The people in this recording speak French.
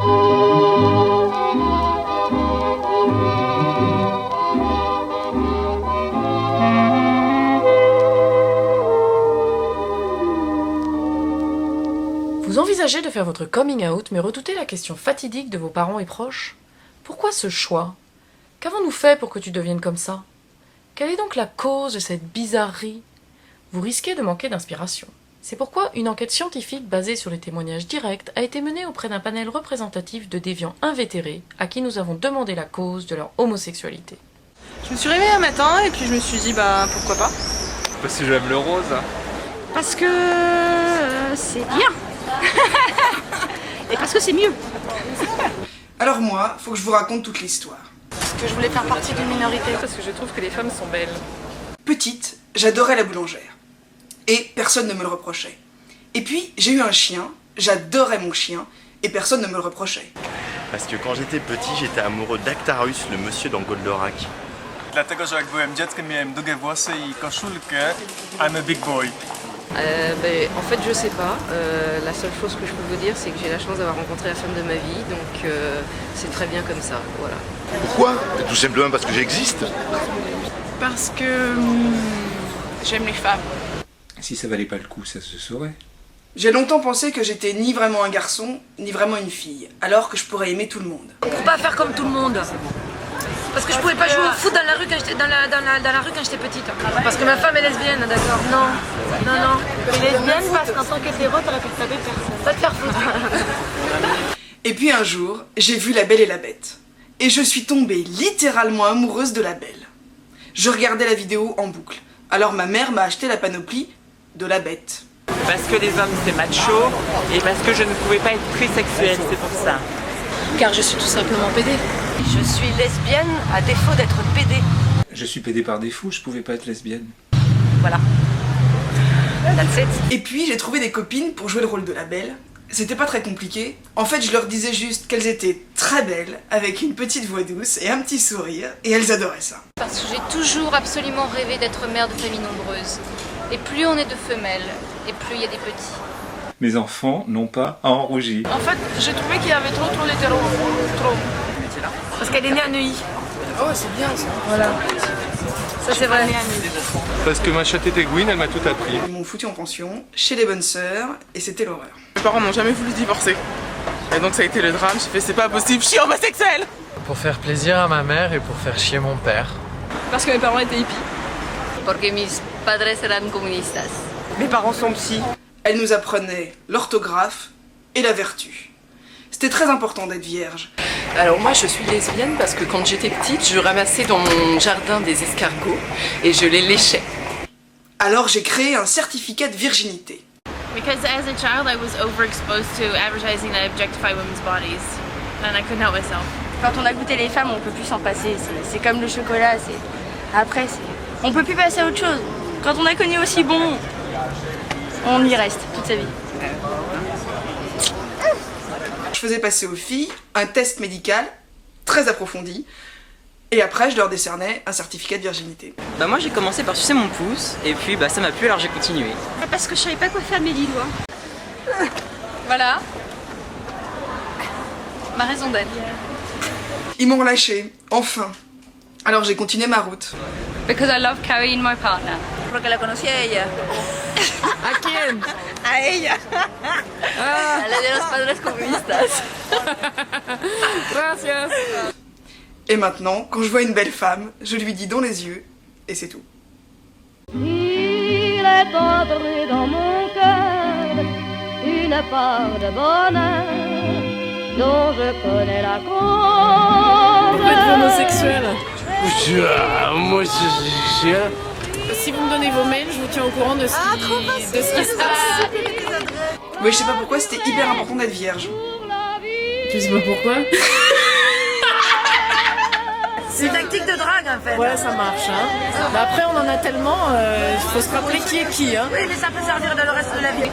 Vous envisagez de faire votre coming out, mais redoutez la question fatidique de vos parents et proches. Pourquoi ce choix? Qu'avons-nous fait pour que tu deviennes comme ça? Quelle est donc la cause de cette bizarrerie? Vous risquez de manquer d'inspiration. C'est pourquoi une enquête scientifique basée sur les témoignages directs a été menée auprès d'un panel représentatif de déviants invétérés à qui nous avons demandé la cause de leur homosexualité. Je me suis réveillée un matin et puis je me suis dit bah pourquoi pas. Parce que j'aime le rose. Parce que c'est bien. Et parce que c'est mieux. Alors moi, faut que je vous raconte toute l'histoire. Parce que je voulais faire partie d'une minorité. Parce que je trouve que les femmes sont belles. Petite, j'adorais la boulangère. Et personne ne me le reprochait. Et puis, j'ai eu un chien, j'adorais mon chien, et personne ne me le reprochait. Parce que quand j'étais petit, j'étais amoureux d'Actarus, le monsieur dans Goldorak. Dlatego, że jak byłem dzieckiem, miałem długie włosy i koszulkę I'm a big boy. En fait, je sais pas. La seule chose que je peux vous dire, c'est que j'ai la chance d'avoir rencontré la femme de ma vie, donc c'est très bien comme ça, voilà. Pourquoi? Tout simplement parce que j'existe. Parce que j'aime les femmes. Si ça valait pas le coup, ça se saurait. J'ai longtemps pensé que j'étais ni vraiment un garçon, ni vraiment une fille, alors que je pourrais aimer tout le monde. Faut pas faire comme tout le monde. Parce que je pouvais pas jouer au foot dans la rue quand j'étais quand j'étais petite. Parce que ma femme est lesbienne, d'accord? Non. T'es lesbienne parce qu'en tant qu'hétéro, t'aurais pu te taper personne. Va te faire foutre. Et puis un jour, j'ai vu La Belle et la Bête. Et je suis tombée littéralement amoureuse de La Belle. Je regardais la vidéo en boucle. Alors ma mère m'a acheté la panoplie de La Bête. Parce que les hommes c'est macho et parce que je ne pouvais pas être très sexuelle, c'est pour ça. Car je suis tout simplement pédée. Je suis lesbienne à défaut d'être pédée. Je suis pédé par défaut, je pouvais pas être lesbienne. Voilà. That's it. Et puis j'ai trouvé des copines pour jouer le rôle de La Belle. C'était pas très compliqué. En fait, je leur disais juste qu'elles étaient très belles, avec une petite voix douce et un petit sourire, et elles adoraient ça. Parce que j'ai toujours absolument rêvé d'être mère de famille nombreuse. Et plus on est de femelles, et plus il y a des petits. Mes enfants n'ont pas à en rougir. En fait, j'ai trouvé qu'il y avait trop d'hétéros. Trop. Parce qu'elle est née à Neuilly. Oh, c'est bien ça. Voilà. Ça c'est vrai. Parce que ma chatte était Gwyn, elle m'a tout appris. Ils m'ont foutu en pension, chez les bonnes sœurs, et c'était l'horreur. Mes parents n'ont jamais voulu divorcer. Et donc ça a été le drame, j'ai fait c'est pas possible, je suis homosexuelle. Pour faire plaisir à ma mère et pour faire chier mon père. Parce que mes parents étaient hippies. Porque mis padres eran comunistas. Mes parents sont psy. Elles nous apprenaient l'orthographe et la vertu. C'était très important d'être vierge. Alors moi je suis lesbienne parce que quand j'étais petite, je ramassais dans mon jardin des escargots et je les léchais. Alors j'ai créé un certificat de virginité. Because as a child I was overexposed to advertising that objectify women's bodies and I couldn't help myself. Quand on a goûté les femmes, on peut plus s'en passer. C'est comme le chocolat. Après, on peut plus passer à autre chose. Quand on a connu aussi bon, on y reste toute sa vie. Je faisais passer aux filles un test médical très approfondi et après je leur décernais un certificat de virginité. Bah moi j'ai commencé par sucer mon pouce et puis bah ça m'a plu alors j'ai continué. Parce que je savais pas quoi faire de mes 10 doigts. Voilà. Ma raison d'être. Ils m'ont relâché, enfin. Alors j'ai continué ma route. Because I love Carrie and my partner. Porque la conocí a ella. ¿A quién? A ella. A la de los padres comunistas. Gracias. Et maintenant, quand je vois une belle femme, je lui dis dans les yeux, et c'est tout. Il est entré dans mon cœur une part de bonheur dont je connais la cause. Vous êtes homosexuel? Moi je suis... Si vous me donnez vos mails, je vous tiens au courant de ce qui se passe. Oui, je sais pas pourquoi, c'était hyper important d'être vierge. Tu sais pas pourquoi? C'est une tactique de drague en fait. Ouais, ça marche. Hein. Mais après, on en a tellement, il faut se rappeler qui est qui. Hein. Oui, mais ça peut servir dans le reste de la vie.